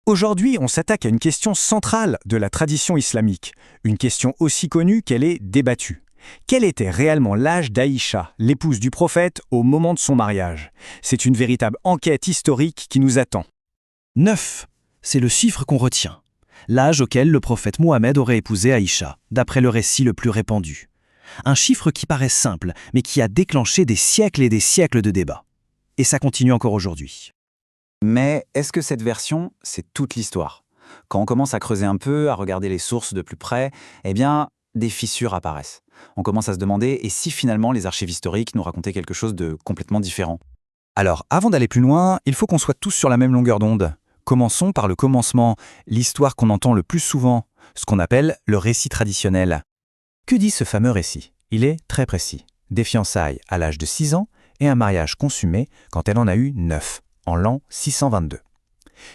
Aujourd'hui, on s'attaque à une question centrale de la tradition islamique, une question aussi connue qu'elle est débattue. Quel était réellement l'âge d'Aïcha, l'épouse du prophète, au moment de son mariage? C'est une véritable enquête historique qui nous attend. 9, c'est le chiffre qu'on retient. L'âge auquel le prophète Mohammed aurait épousé Aïcha, d'après le récit le plus répandu. Un chiffre qui paraît simple, mais qui a déclenché des siècles et des siècles de débats. Et ça continue encore aujourd'hui. Mais est-ce que cette version, c'est toute l'histoire? Quand on commence à creuser un peu, à regarder les sources de plus près, eh bien, des fissures apparaissent. On commence à se demander, et si finalement les archives historiques nous racontaient quelque chose de complètement différent? Alors, avant d'aller plus loin, il faut qu'on soit tous sur la même longueur d'onde. Commençons par le commencement, l'histoire qu'on entend le plus souvent, ce qu'on appelle le récit traditionnel. Que dit ce fameux récit? Il est très précis. Des fiançailles à l'âge de 6 ans et un mariage consumé quand elle en a eu 9, en l'an 622.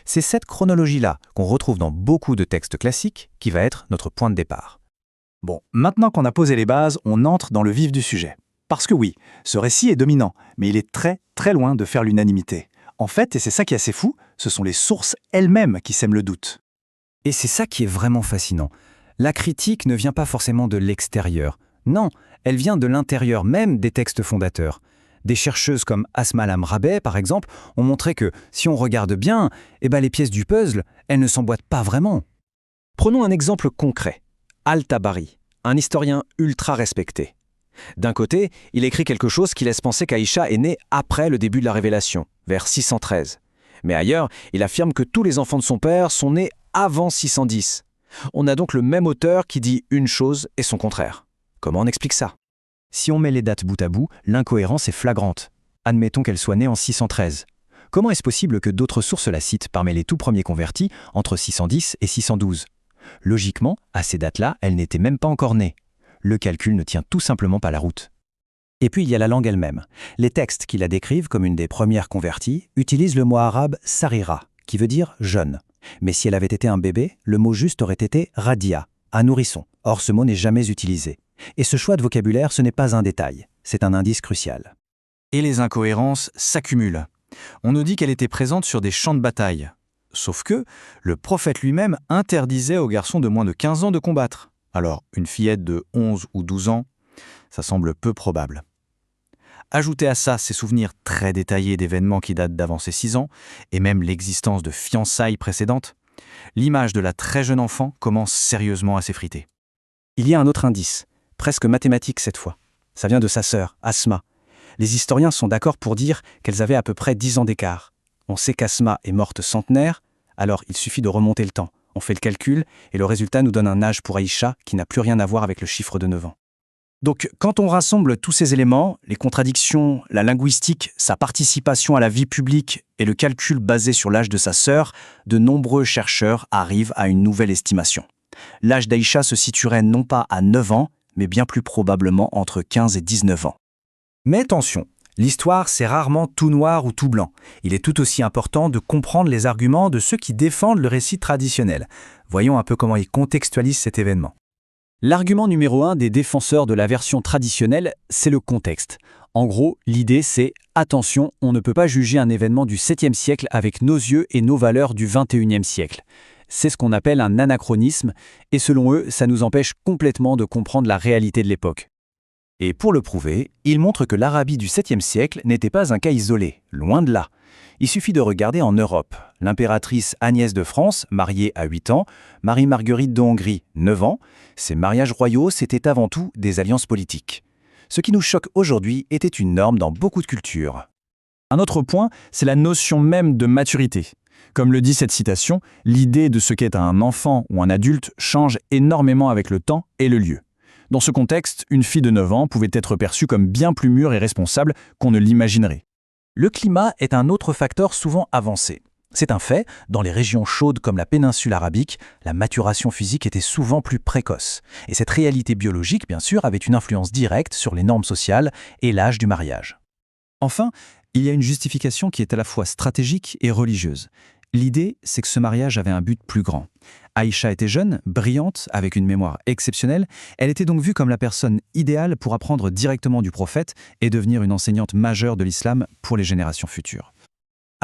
C'est cette chronologie-là qu'on retrouve dans beaucoup de textes classiques qui va être notre point de départ. Bon, maintenant qu'on a posé les bases, on entre dans le vif du sujet. Parce que oui, ce récit est dominant, mais il est très très loin de faire l'unanimité. En fait, et c'est ça qui est assez fou, ce sont les sources elles-mêmes qui sèment le doute. Et c'est ça qui est vraiment fascinant. La critique ne vient pas forcément de l'extérieur. Non, elle vient de l'intérieur même des textes fondateurs. Des chercheuses comme Asma Lamrabeh, par exemple, ont montré que, si on regarde bien, les pièces du puzzle, elles ne s'emboîtent pas vraiment. Prenons un exemple concret. Al-Tabari, un historien ultra respecté. D'un côté, il écrit quelque chose qui laisse penser qu'Aïcha est née après le début de la Révélation, vers 613. Mais ailleurs, il affirme que tous les enfants de son père sont nés avant 610. On a donc le même auteur qui dit une chose et son contraire. Comment on explique ça? Si on met les dates bout à bout, l'incohérence est flagrante. Admettons qu'elle soit née en 613. Comment est-ce possible que d'autres sources la citent parmi les tout premiers convertis entre 610 et 612? Logiquement, à ces dates-là, elle n'était même pas encore née. Le calcul ne tient tout simplement pas la route. Et puis il y a la langue elle-même. Les textes qui la décrivent comme une des premières converties utilisent le mot arabe sarira, qui veut dire jeune. Mais si elle avait été un bébé, le mot juste aurait été radia, un nourrisson. Or ce mot n'est jamais utilisé. Et ce choix de vocabulaire, ce n'est pas un détail, c'est un indice crucial. Et les incohérences s'accumulent. On nous dit qu'elle était présente sur des champs de bataille. Sauf que le prophète lui-même interdisait aux garçons de moins de 15 ans de combattre. Alors, une fillette de 11 ou 12 ans, ça semble peu probable. Ajoutez à ça ces souvenirs très détaillés d'événements qui datent d'avant ses 6 ans, et même l'existence de fiançailles précédentes, l'image de la très jeune enfant commence sérieusement à s'effriter. Il y a un autre indice, presque mathématique cette fois. Ça vient de sa sœur, Asma. Les historiens sont d'accord pour dire qu'elles avaient à peu près 10 ans d'écart. On sait qu'Asma est morte centenaire, alors il suffit de remonter le temps. On fait le calcul et le résultat nous donne un âge pour Aïcha qui n'a plus rien à voir avec le chiffre de 9 ans. Donc, quand on rassemble tous ces éléments, les contradictions, la linguistique, sa participation à la vie publique et le calcul basé sur l'âge de sa sœur, de nombreux chercheurs arrivent à une nouvelle estimation. L'âge d'Aïcha se situerait non pas à 9 ans, mais bien plus probablement entre 15 et 19 ans. Mais attention, l'histoire c'est rarement tout noir ou tout blanc. Il est tout aussi important de comprendre les arguments de ceux qui défendent le récit traditionnel. Voyons un peu comment ils contextualisent cet événement. L'argument numéro 1 des défenseurs de la version traditionnelle, c'est le contexte. En gros, l'idée c'est « attention, on ne peut pas juger un événement du 7e siècle avec nos yeux et nos valeurs du 21e siècle ». C'est ce qu'on appelle un anachronisme, et selon eux, ça nous empêche complètement de comprendre la réalité de l'époque. Et pour le prouver, ils montrent que l'Arabie du 7e siècle n'était pas un cas isolé, loin de là. Il suffit de regarder en Europe. L'impératrice Agnès de France, mariée à 8 ans, Marie-Marguerite de Hongrie, 9 ans, ces mariages royaux, c'était avant tout des alliances politiques. Ce qui nous choque aujourd'hui était une norme dans beaucoup de cultures. Un autre point, c'est la notion même de maturité. Comme le dit cette citation, l'idée de ce qu'est un enfant ou un adulte change énormément avec le temps et le lieu. Dans ce contexte, une fille de 9 ans pouvait être perçue comme bien plus mûre et responsable qu'on ne l'imaginerait. Le climat est un autre facteur souvent avancé. C'est un fait, dans les régions chaudes comme la péninsule arabique, la maturation physique était souvent plus précoce. Et cette réalité biologique, bien sûr, avait une influence directe sur les normes sociales et l'âge du mariage. Enfin, il y a une justification qui est à la fois stratégique et religieuse. L'idée, c'est que ce mariage avait un but plus grand. Aïcha était jeune, brillante, avec une mémoire exceptionnelle. Elle était donc vue comme la personne idéale pour apprendre directement du prophète et devenir une enseignante majeure de l'islam pour les générations futures.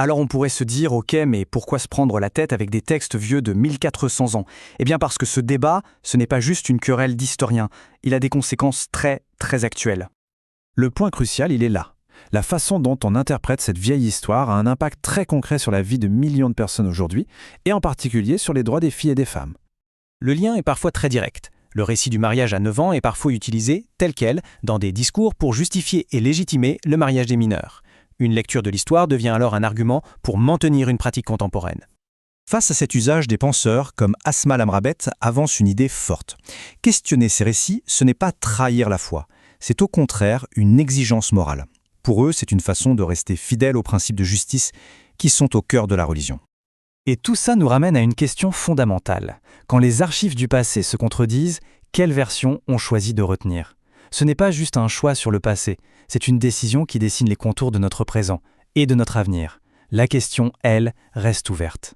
Alors on pourrait se dire, ok, mais pourquoi se prendre la tête avec des textes vieux de 1400 ans? Eh bien parce que ce débat, ce n'est pas juste une querelle d'historiens, il a des conséquences très, très actuelles. Le point crucial, il est là. La façon dont on interprète cette vieille histoire a un impact très concret sur la vie de millions de personnes aujourd'hui, et en particulier sur les droits des filles et des femmes. Le lien est parfois très direct. Le récit du mariage à 9 ans est parfois utilisé, tel quel, dans des discours pour justifier et légitimer le mariage des mineurs. Une lecture de l'histoire devient alors un argument pour maintenir une pratique contemporaine. Face à cet usage, des penseurs comme Asma Lamrabet avancent une idée forte. Questionner ces récits, ce n'est pas trahir la foi, c'est au contraire une exigence morale. Pour eux, c'est une façon de rester fidèle aux principes de justice qui sont au cœur de la religion. Et tout ça nous ramène à une question fondamentale. Quand les archives du passé se contredisent, quelle version on choisit de retenir? Ce n'est pas juste un choix sur le passé, c'est une décision qui dessine les contours de notre présent et de notre avenir. La question, elle, reste ouverte.